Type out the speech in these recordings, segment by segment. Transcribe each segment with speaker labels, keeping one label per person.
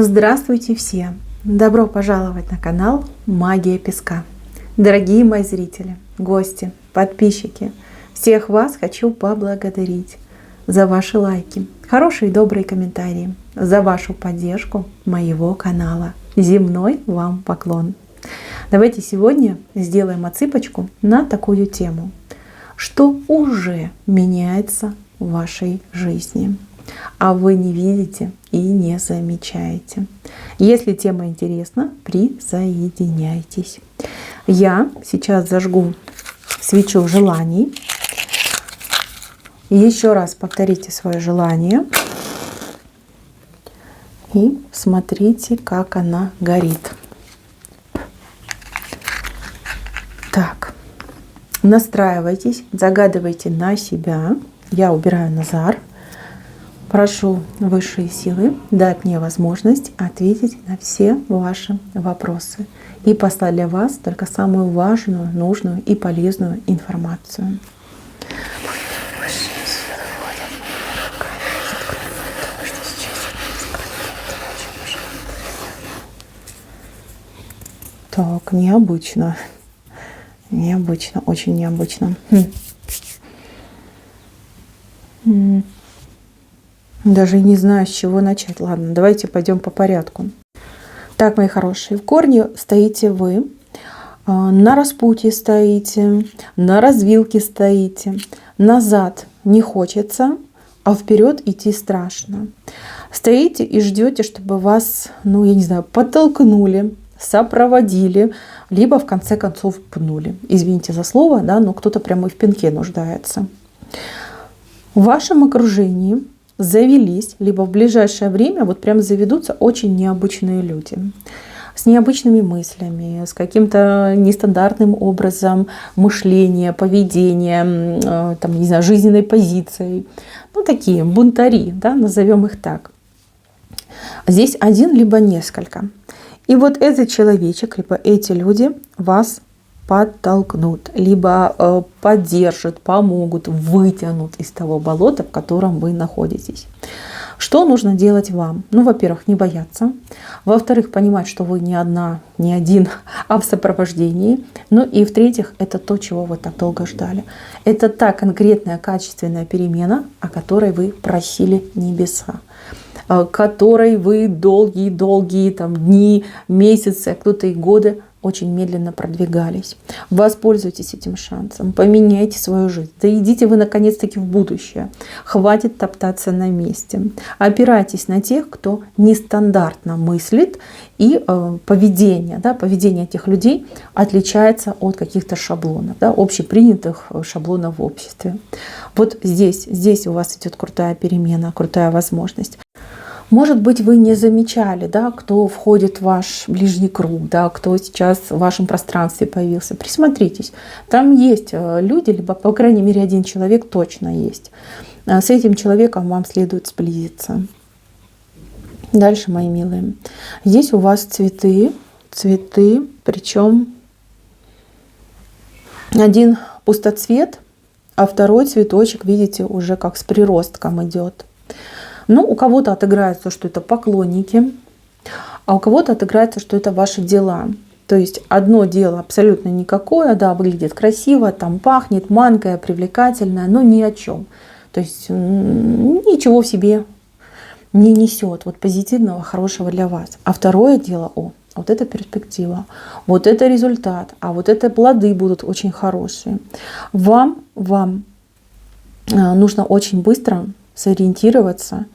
Speaker 1: Здравствуйте все! Добро пожаловать на канал Магия Песка. Дорогие мои зрители, гости, подписчики, всех вас хочу поблагодарить за ваши лайки, хорошие и добрые комментарии, за вашу поддержку моего канала. Земной вам поклон! Давайте сегодня сделаем отсыпочку на такую тему, что уже меняется в вашей жизни, а вы не видите и не замечаете. Если тема интересна, присоединяйтесь. Я сейчас зажгу свечу желаний. Еще раз повторите свое желание и смотрите, как она горит. Так, настраивайтесь, загадывайте на себя. Я убираю Назар. Прошу высшие силы дать мне возможность ответить на все ваши вопросы и послать для вас только самую важную, нужную и полезную информацию. Так, необычно. Необычно, очень необычно. Даже не знаю, с чего начать. Ладно, давайте пойдем по порядку. Так, мои хорошие, в корне стоите вы, на распутье стоите, на развилке стоите. Назад не хочется, а вперед идти страшно. Стоите и ждете, чтобы вас, я не знаю, подтолкнули, сопроводили, либо в конце концов пнули. Извините за слово, да, но кто-то прямо и в пинке нуждается. В вашем окружении завелись, либо в ближайшее время вот прям заведутся очень необычные люди. С необычными мыслями, с каким-то нестандартным образом мышления, поведения, там, не знаю, жизненной позицией. Такие бунтари, да, назовем их так. Здесь один, либо несколько. И вот этот человечек, либо эти люди вас подтолкнут, либо поддержат, помогут, вытянут из того болота, в котором вы находитесь. Что нужно делать вам? Во-первых, не бояться. Во-вторых, понимать, что вы не одна, не один, а в сопровождении. И в-третьих, это то, чего вы так долго ждали. Это та конкретная качественная перемена, о которой вы просили небеса, которой вы долгие дни, месяцы, а кто-то и годы очень медленно продвигались. Воспользуйтесь этим шансом, поменяйте свою жизнь. Да идите вы наконец-таки в будущее. Хватит топтаться на месте. Опирайтесь на тех, кто нестандартно мыслит, и поведение этих людей отличается от каких-то шаблонов, общепринятых шаблонов в обществе. Вот здесь у вас идет крутая перемена, крутая возможность. Может быть, вы не замечали, кто входит в ваш ближний круг, кто сейчас в вашем пространстве появился. Присмотритесь. Там есть люди, либо, по крайней мере, один человек точно есть. С этим человеком вам следует сблизиться. Дальше, мои милые. Здесь у вас цветы, причем один пустоцвет, а второй цветочек, видите, уже как с приростком идет. У кого-то отыграется, что это поклонники, а у кого-то отыграется, что это ваши дела. То есть одно дело абсолютно никакое, выглядит красиво, там пахнет, манкое, привлекательное, но ни о чем. То есть ничего в себе не несет позитивного, хорошего для вас. А второе дело, вот это перспектива, вот это результат, а вот это плоды будут очень хорошие. Вам нужно очень быстро сориентироваться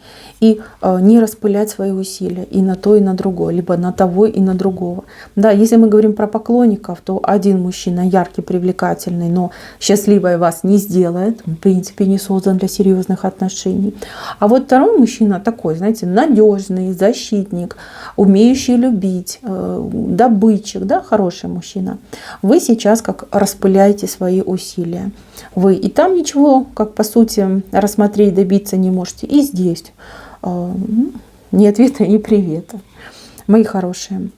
Speaker 1: и не распылять свои усилия и на то, и на другое, либо на того, и на другого. Если мы говорим про поклонников, то один мужчина яркий, привлекательный, но счастливой вас не сделает, в принципе, не создан для серьезных отношений. А вот второй мужчина такой, знаете, надежный, защитник, умеющий любить, добытчик, хороший мужчина. Вы сейчас как распыляете свои усилия. Вы и там ничего, как по сути, рассмотреть, добиться не можете. И здесь ни ответа, ни привета. Мои хорошие,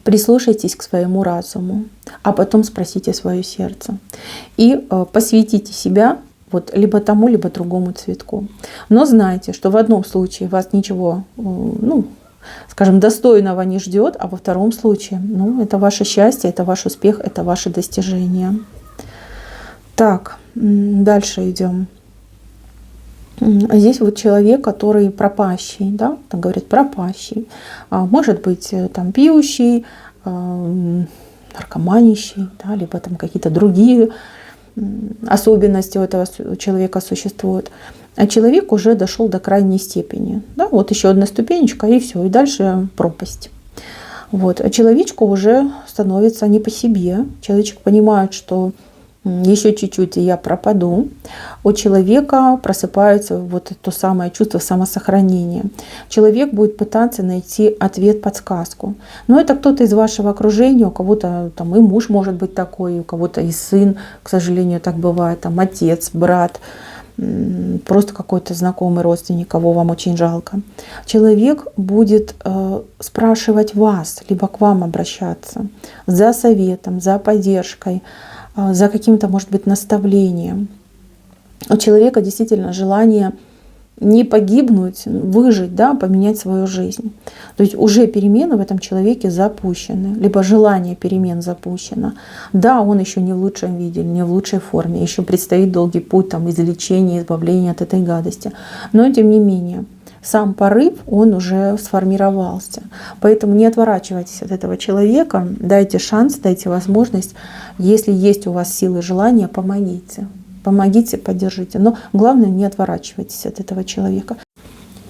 Speaker 1: прислушайтесь к своему разуму, а потом спросите свое сердце. И посвятите себя либо тому, либо другому цветку. Но знайте, что в одном случае вас ничего скажем, достойного не ждет, а во втором случае, ну, это ваше счастье, это ваш успех, это ваше достижение. Так, дальше идем. Здесь вот человек, который пропащий, да, там говорят пропащий, может быть там пьющий, наркоманящий, да, либо там какие-то другие особенности у этого человека существуют. А человек уже дошел до крайней степени. Да? Вот еще одна ступенечка, и все, и дальше пропасть. Вот. А человечку уже становится не по себе. Человечек понимает, что еще чуть-чуть, и я пропаду. У человека просыпается вот то самое чувство самосохранения. Человек будет пытаться найти ответ, подсказку. Но это кто-то из вашего окружения, у кого-то там и муж может быть такой, у кого-то и сын, к сожалению, так бывает, там отец, брат, просто какой-то знакомый родственник, кого вам очень жалко. Человек будет спрашивать вас, либо к вам обращаться за советом, за поддержкой, за каким-то, может быть, наставлением. У человека действительно желание не погибнуть, выжить, да, поменять свою жизнь. То есть уже перемены в этом человеке запущены, либо желание перемен запущено. Да, он еще не в лучшем виде, не в лучшей форме, еще предстоит долгий путь там, излечения, избавления от этой гадости. Но тем не менее, сам порыв, он уже сформировался. Поэтому не отворачивайтесь от этого человека, дайте шанс, дайте возможность. Если есть у вас силы и желания, помогите. Помогите, поддержите. Но главное, не отворачивайтесь от этого человека.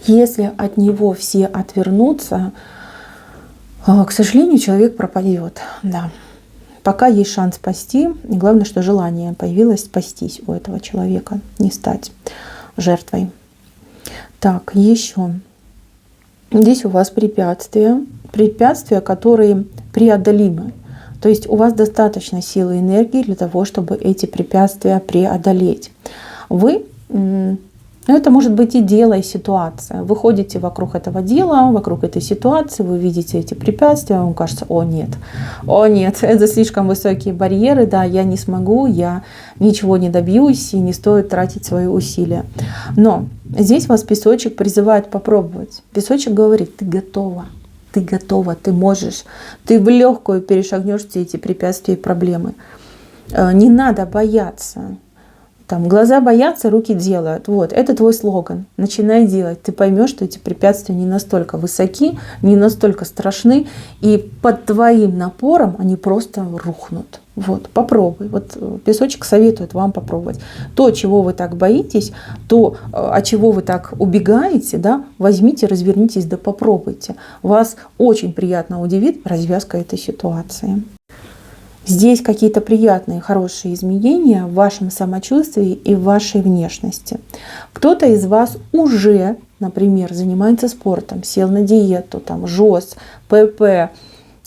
Speaker 1: Если от него все отвернутся, к сожалению, человек пропадет. Да. Пока есть шанс спасти, и главное, что желание появилось спастись у этого человека, не стать жертвой. Так, еще. Здесь у вас препятствия, которые преодолимы. То есть у вас достаточно силы и энергии для того, чтобы эти препятствия преодолеть. Вы, это может быть и дело, и ситуация. Вы ходите вокруг этого дела, вокруг этой ситуации, вы видите эти препятствия, вам кажется, о нет, это слишком высокие барьеры, да, я не смогу, я ничего не добьюсь, и не стоит тратить свои усилия. Но здесь вас песочек призывает попробовать. Песочек говорит, ты готова. Ты готова, ты можешь, ты в легкую перешагнешь все эти препятствия и проблемы. Не надо бояться. Там, глаза боятся, руки делают. Вот, это твой слоган. Начинай делать. Ты поймешь, что эти препятствия не настолько высоки, не настолько страшны, и под твоим напором они просто рухнут. Вот, попробуй. Вот песочек советует вам попробовать. То, чего вы так боитесь, то, от чего вы так убегаете, да, возьмите, развернитесь, да попробуйте. Вас очень приятно удивит развязка этой ситуации. Здесь какие-то приятные, хорошие изменения в вашем самочувствии и в вашей внешности. Кто-то из вас уже, например, занимается спортом, сел на диету, там, ЖОС, ПП,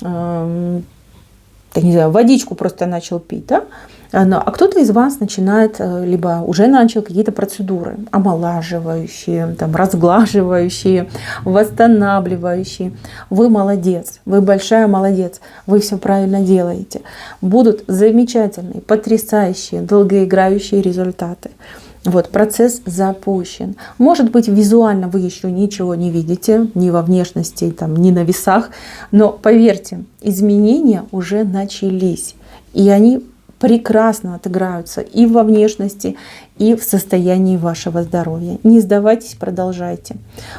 Speaker 1: не знаю, водичку просто начал пить, да? А кто-то из вас начинает, либо уже начал какие-то процедуры омолаживающие, там, разглаживающие, восстанавливающие. Вы молодец, вы большая молодец, вы все правильно делаете. Будут замечательные, потрясающие, долгоиграющие результаты. Вот, процесс запущен. Может быть, визуально вы еще ничего не видите, ни во внешности, там, ни на весах, но поверьте, изменения уже начались, и они прекрасно отыграются и во внешности, и в состоянии вашего здоровья. Не сдавайтесь, продолжайте.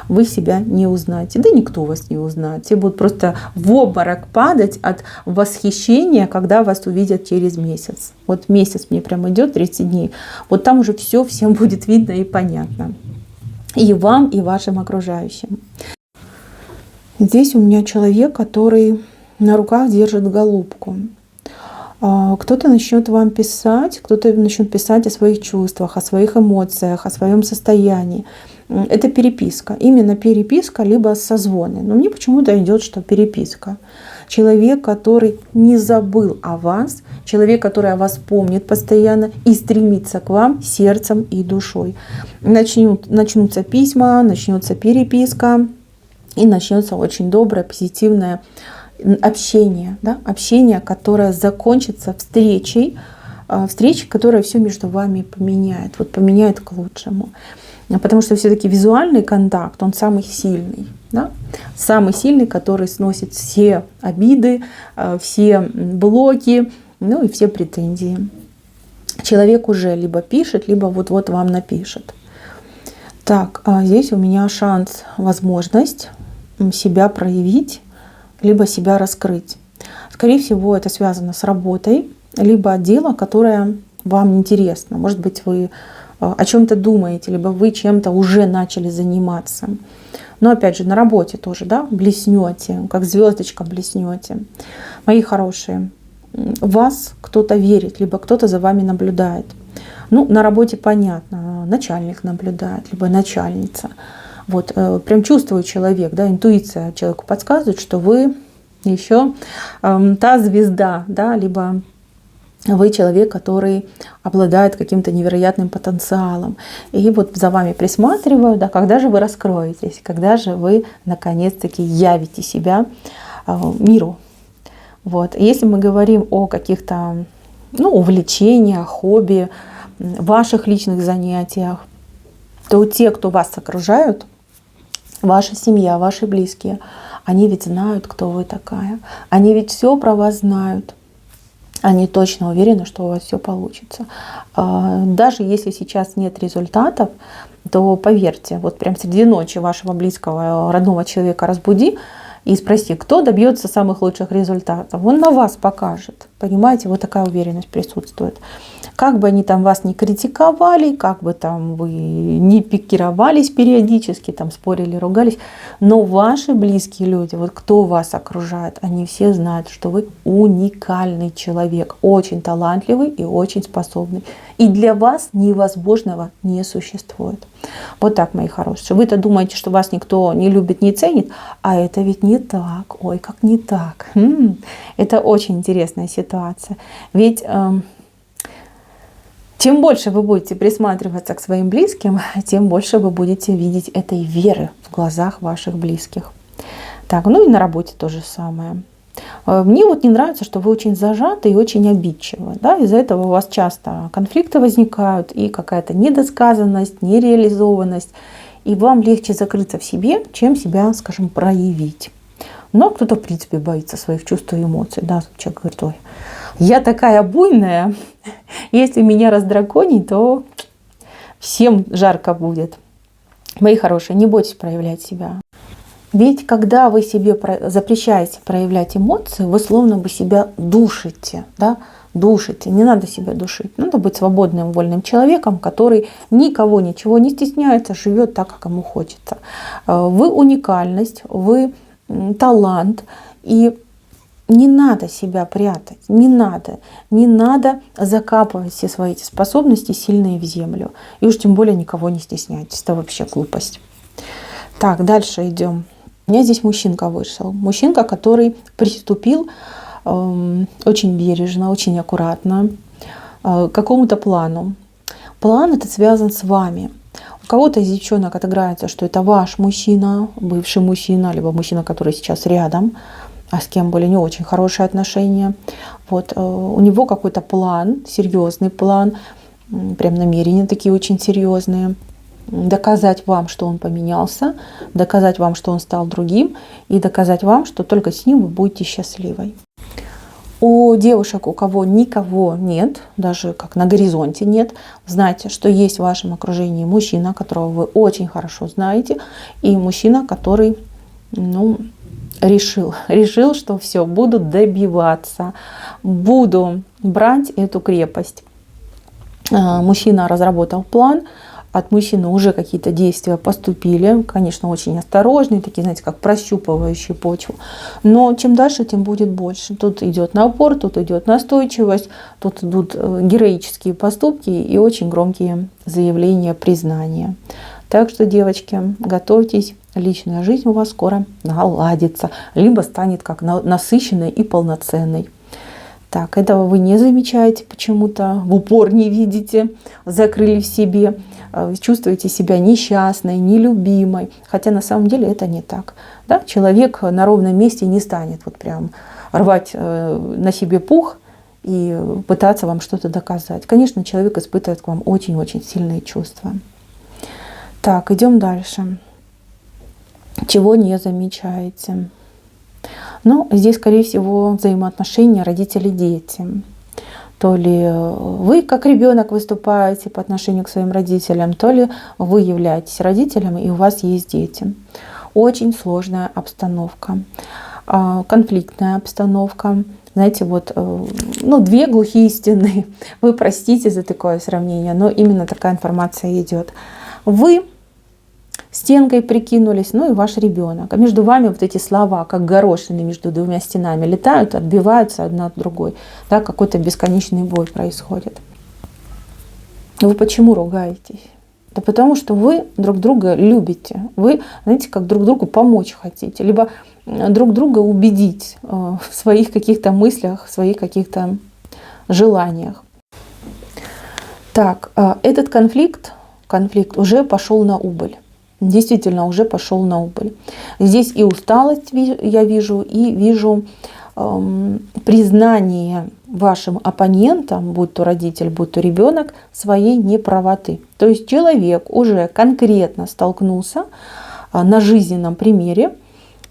Speaker 1: Вы себя не узнаете, да никто вас не узнает. Все будут просто в обморок падать от восхищения, когда вас увидят через месяц. Вот месяц мне прям идет, 30 дней. Вот там уже все всем будет видно и понятно. И вам, и вашим окружающим. Здесь у меня человек, который на руках держит голубку. Кто-то начнет вам писать, кто-то начнет писать о своих чувствах, о своих эмоциях, о своем состоянии. Это переписка, именно переписка, либо созвоны. Но мне почему-то идет, что переписка. Человек, который не забыл о вас, человек, который о вас помнит постоянно и стремится к вам сердцем и душой. Начнутся письма, начнется переписка и начнется очень доброе, позитивное общение, да? Общение, которое закончится встречей, которая все между вами поменяет, вот поменяет к лучшему. Потому что все-таки визуальный контакт, он самый сильный. Да? Самый сильный, который сносит все обиды, все блоки, ну и все претензии. Человек уже либо пишет, либо вот-вот вам напишет. Так, а здесь у меня шанс, возможность себя проявить, либо себя раскрыть. Скорее всего, это связано с работой, либо дело, которое вам интересно. Может быть, вы о чем-то думаете, либо вы чем-то уже начали заниматься. Но опять же, на работе тоже, да, блеснете, как звездочка блеснете. Мои хорошие, в вас кто-то верит, либо кто-то за вами наблюдает. Ну, на работе понятно, начальник наблюдает, либо начальница. Вот, прям чувствует человек, да, интуиция человеку подсказывает, что вы еще та звезда, да, либо вы человек, который обладает каким-то невероятным потенциалом. И вот за вами присматривают, да, когда же вы раскроетесь, когда же вы наконец-таки явите себя миру. Вот. Если мы говорим о каких-то увлечениях, хобби, ваших личных занятиях, то те, кто вас окружают, ваша семья, ваши близкие, они ведь знают, кто вы такая. Они ведь все про вас знают. Они точно уверены, что у вас все получится. Даже если сейчас нет результатов, то поверьте, вот прям среди ночи вашего близкого, родного человека разбуди и спроси, кто добьется самых лучших результатов. Он на вас покажет. Понимаете, вот такая уверенность присутствует. Как бы они там вас не критиковали, как бы там вы не пикировались периодически, там спорили, ругались, но ваши близкие люди, вот кто вас окружает, они все знают, что вы уникальный человек, очень талантливый и очень способный. И для вас невозможного не существует. Вот так, мои хорошие. Вы-то думаете, что вас никто не любит, не ценит, а это ведь не так. Ой, как не так. Это очень интересная ситуация. Ведь чем больше вы будете присматриваться к своим близким, тем больше вы будете видеть этой веры в глазах ваших близких. Так, ну и на работе то же самое. Мне вот не нравится, что вы очень зажаты и очень обидчивы. Да? Из-за этого у вас часто конфликты возникают и какая-то недосказанность, нереализованность. И вам легче закрыться в себе, чем себя, скажем, проявить. Но кто-то, в принципе, боится своих чувств и эмоций. Да? Человек говорит, ой, я такая буйная, если меня раздраконить, то всем жарко будет. Мои хорошие, не бойтесь проявлять себя. Ведь когда вы себе запрещаете проявлять эмоции, вы словно бы себя душите, да? Душите. Не надо себя душить. Надо быть свободным, вольным человеком, который никого, ничего не стесняется, живет так, как ему хочется. Вы уникальность, вы талант, и не надо себя прятать, не надо закапывать все свои эти способности сильные в землю. И уж тем более никого не стесняйтесь, это вообще глупость. Так, дальше идем. У меня здесь мужчинка вышел. Мужчинка, который приступил очень бережно, очень аккуратно к какому-то плану. План этот связан с вами. У кого-то из девчонок отыграется, что это ваш мужчина, бывший мужчина, либо мужчина, который сейчас рядом, а с кем были не очень хорошие отношения. Вот, у него какой-то план, серьезный план, прям намерения такие очень серьезные. Доказать вам, что он поменялся, доказать вам, что он стал другим, и доказать вам, что только с ним вы будете счастливой. У девушек, у кого никого нет, даже как на горизонте нет, знайте, что есть в вашем окружении мужчина, которого вы очень хорошо знаете, и мужчина, который, решил, что все, буду добиваться, буду брать эту крепость. Мужчина разработал план, от мужчины уже какие-то действия поступили, конечно, очень осторожные, такие, знаете, как прощупывающие почву. Но чем дальше, тем будет больше. Тут идет напор, тут идет настойчивость, тут идут героические поступки и очень громкие заявления, признания. Так что, девочки, готовьтесь, личная жизнь у вас скоро наладится, либо станет как насыщенной и полноценной. Так, этого вы не замечаете почему-то, в упор не видите, закрыли в себе, чувствуете себя несчастной, нелюбимой, хотя на самом деле это не так. Да? Человек на ровном месте не станет вот прям рвать на себе пух и пытаться вам что-то доказать. Конечно, человек испытывает к вам очень-очень сильные чувства. Так, идем дальше. Чего не замечаете? Ну, здесь, скорее всего, взаимоотношения родители-дети. То ли вы как ребенок выступаете по отношению к своим родителям, то ли вы являетесь родителем и у вас есть дети. Очень сложная обстановка, конфликтная обстановка. Знаете, вот, ну, две глухие стены. Вы простите за такое сравнение, но именно такая информация идет. Вы стенкой прикинулись, ну и ваш ребенок. А между вами вот эти слова, как горошины между двумя стенами, летают, отбиваются одна от другой. Да, какой-то бесконечный бой происходит. Вы почему ругаетесь? Да потому что вы друг друга любите. Вы, знаете, как друг другу помочь хотите. Либо друг друга убедить в своих каких-то мыслях, в своих каких-то желаниях. Так, этот конфликт уже пошел на убыль. Действительно, уже пошел на убыль. Здесь и усталость я вижу, и вижу признание вашим оппонентам, будь то родитель, будь то ребенок, своей неправоты. То есть человек уже конкретно столкнулся на жизненном примере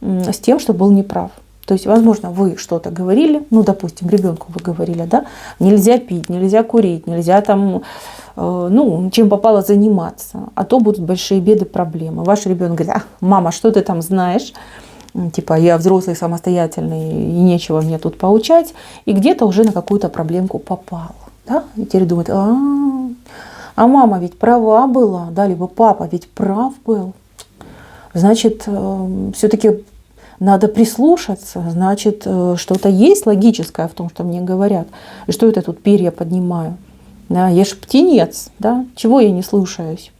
Speaker 1: с тем, что был неправ. То есть, возможно, вы что-то говорили, ну, допустим, ребенку вы говорили, да, нельзя пить, нельзя курить, нельзя там, ну, чем попало заниматься, а то будут большие беды, проблемы. Ваш ребенок говорит: мама, что ты там знаешь? Типа, я взрослый, самостоятельный, и нечего мне тут поучать. И где-то уже на какую-то проблемку попал. Да? И теперь думает: а мама ведь права была, да, либо папа ведь прав был. Значит, все-таки надо прислушаться, значит, что-то есть логическое в том, что мне говорят. И что это тут перья поднимаю? Да, я же птенец, да? Чего я не слушаюсь?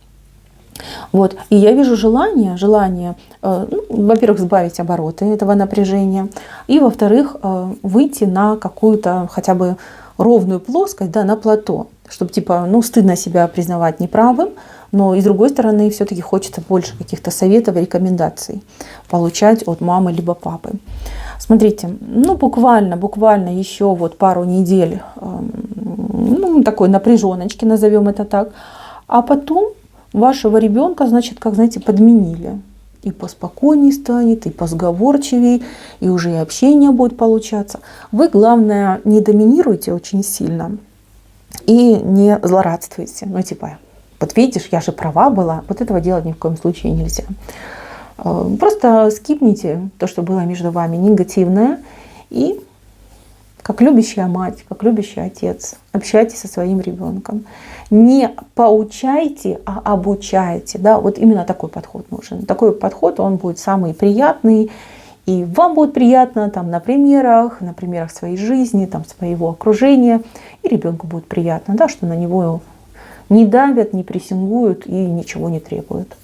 Speaker 1: Вот. И я вижу желание, ну, во-первых, сбавить обороты этого напряжения, и, во-вторых, выйти на какую-то хотя бы ровную плоскость, да, на плато, чтобы, типа, ну, стыдно себя признавать неправым, но и с другой стороны все-таки хочется больше каких-то советов, рекомендаций получать от мамы либо папы. Смотрите, ну, буквально еще вот пару недель, ну, такой напряженочки, назовем это так, а потом вашего ребенка, значит, как, знаете, подменили. И поспокойнее станет, и позговорчивее, и уже и общение будет получаться. Вы, главное, не доминируйте очень сильно и не злорадствуйте. Ну, типа, вот видишь, я же права была. Вот этого делать ни в коем случае нельзя. Просто скипните то, что было между вами негативное, и как любящая мать, как любящий отец, общайтесь со своим ребенком. Не поучайте, а обучайте. Да? Вот именно такой подход нужен. Такой подход, он будет самый приятный. И вам будет приятно там, на примерах своей жизни, там, своего окружения. И ребенку будет приятно, да, что на него не давят, не прессингуют и ничего не требуют.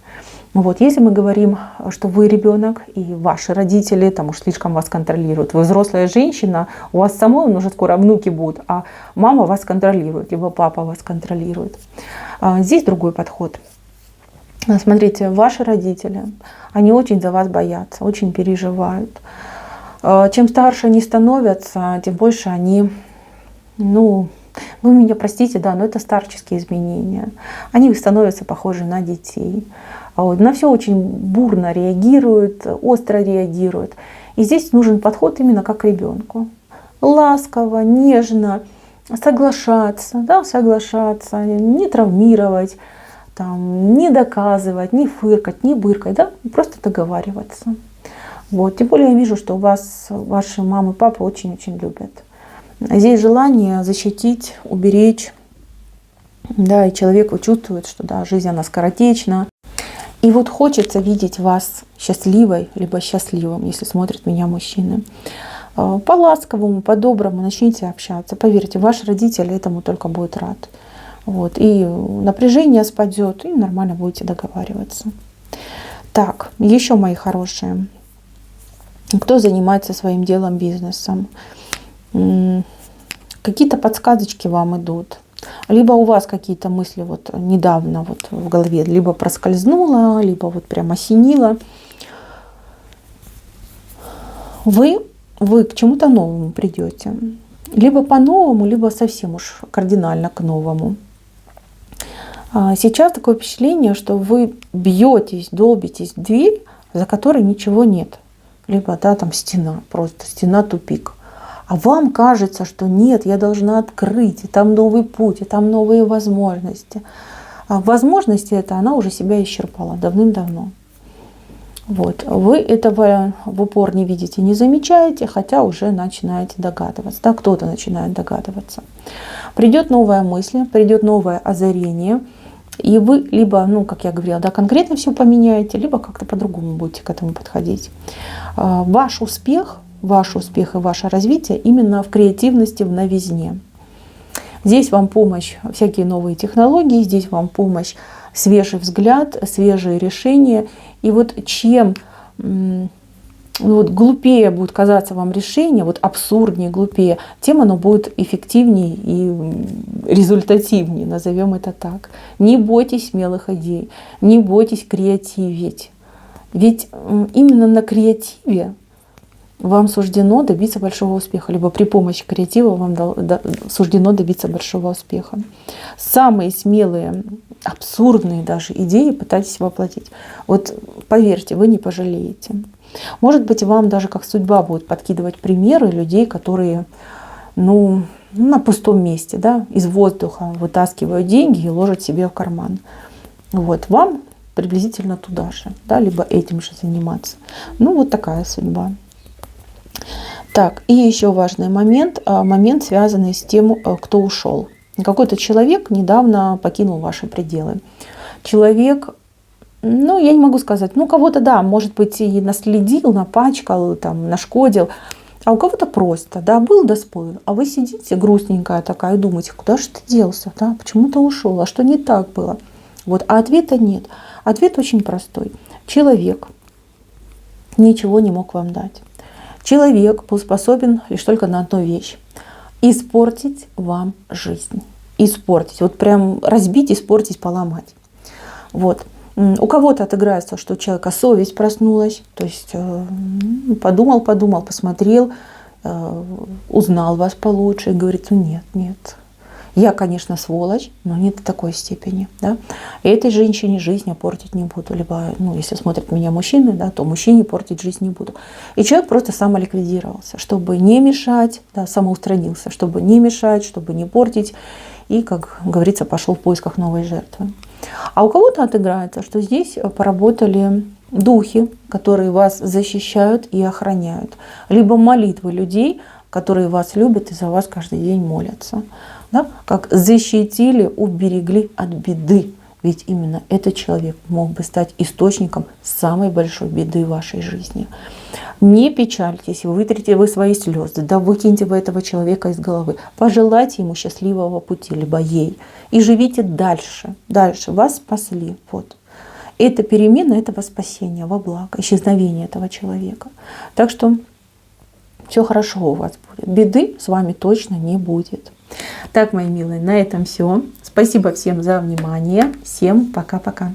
Speaker 1: Вот, если мы говорим, что вы ребенок и ваши родители там уж слишком вас контролируют, вы взрослая женщина, у вас самой уже скоро внуки будут, а мама вас контролирует, либо папа вас контролирует. Здесь другой подход. Смотрите, ваши родители, они очень за вас боятся, очень переживают. Чем старше они становятся, тем больше они, ну, вы меня простите, да, но это старческие изменения. Они становятся похожи на детей. На все очень бурно реагируют, остро реагируют. И здесь нужен подход именно как к ребенку. Ласково, нежно, соглашаться, да, не травмировать, там, не доказывать, не фыркать, не быркать, да, просто договариваться. Вот. Тем более я вижу, что вас ваши мамы и папа очень-очень любят. Здесь желание защитить, уберечь, да, и человек чувствует, что да, жизнь она скоротечна. И вот хочется видеть вас счастливой, либо счастливым, если смотрят меня мужчины. По-ласковому, по-доброму начните общаться. Поверьте, ваш родитель этому только будет рад. Вот. И напряжение спадет, и нормально будете договариваться. Так, еще, мои хорошие, кто занимается своим делом, бизнесом, какие-то подсказочки вам идут. Либо у вас какие-то мысли вот недавно вот в голове либо проскользнуло, либо вот прям осенило. Вы к чему-то новому придете. Либо по-новому, либо совсем уж кардинально к новому. Сейчас такое впечатление, что вы бьетесь, долбитесь в дверь, за которой ничего нет. Либо, да, там стена, просто стена, тупик. А вам кажется, что нет, я должна открыть, и там новый путь, и там новые возможности. А возможности это она уже себя исчерпала давным-давно. Вот. Вы этого в упор не видите, не замечаете, хотя уже начинаете догадываться. Да, кто-то начинает догадываться. Придет новая мысль, придет новое озарение, и вы либо, ну, как я говорила, да, конкретно все поменяете, либо как-то по-другому будете к этому подходить. Ваш успех и ваше развитие именно в креативности, в новизне. Здесь вам помощь всякие новые технологии, здесь вам помощь свежий взгляд, свежие решения. И вот чем вот глупее будет казаться вам решение, вот абсурднее, глупее, тем оно будет эффективнее и результативнее, назовем это так. Не бойтесь смелых идей, не бойтесь креативить. Ведь именно на креативе вам суждено добиться большого успеха, либо при помощи креатива вам суждено добиться большого успеха. Самые смелые, абсурдные даже идеи пытайтесь воплотить. Вот поверьте, вы не пожалеете. Может быть, вам даже как судьба будет подкидывать примеры людей, которые, ну, на пустом месте, да, из воздуха вытаскивают деньги и ложат себе в карман. Вот, вам приблизительно туда же, да, либо этим же заниматься. Ну, вот такая судьба. Так, и еще важный момент, связанный с тем, кто ушел. Какой-то человек недавно покинул ваши пределы. Человек, ну, я не могу сказать, ну, кого-то, да, может быть, и наследил, напачкал, там, нашкодил, а у кого-то просто, да, был да сплыл. А вы сидите грустненькая такая и думаете, куда же ты делся, да, почему ты ушел, а что не так было? Вот, а ответа нет. Ответ очень простой. Человек ничего не мог вам дать. Человек был способен лишь только на одну вещь – испортить вам жизнь. Испортить. Вот прям разбить, испортить, поломать. Вот. У кого-то отыграется, что у человека совесть проснулась, то есть подумал, посмотрел, узнал вас получше и говорит, ну нет. Я, конечно, сволочь, но не до такой степени. Да? И этой женщине жизнь я портить не буду. Либо, ну, если смотрят меня мужчины, да, то мужчине портить жизнь не буду. И человек просто самоликвидировался, чтобы не мешать, да, самоустранился, чтобы не мешать, чтобы не портить. И, как говорится, пошел в поисках новой жертвы. А у кого-то отыграется, что здесь поработали духи, которые вас защищают и охраняют. Либо молитвы людей, которые вас любят и за вас каждый день молятся. Да? Как защитили, уберегли от беды. Ведь именно этот человек мог бы стать источником самой большой беды в вашей жизни. Не печальтесь, вытрите вы свои слезы, да выкиньте вы этого человека из головы. Пожелайте ему счастливого пути, либо ей. И живите дальше. Дальше. Вас спасли. Вот. Это перемена этого спасения во благо, исчезновение этого человека. Так что все хорошо у вас будет. Беды с вами точно не будет. Так, мои милые, на этом все. Спасибо всем за внимание. Всем пока-пока.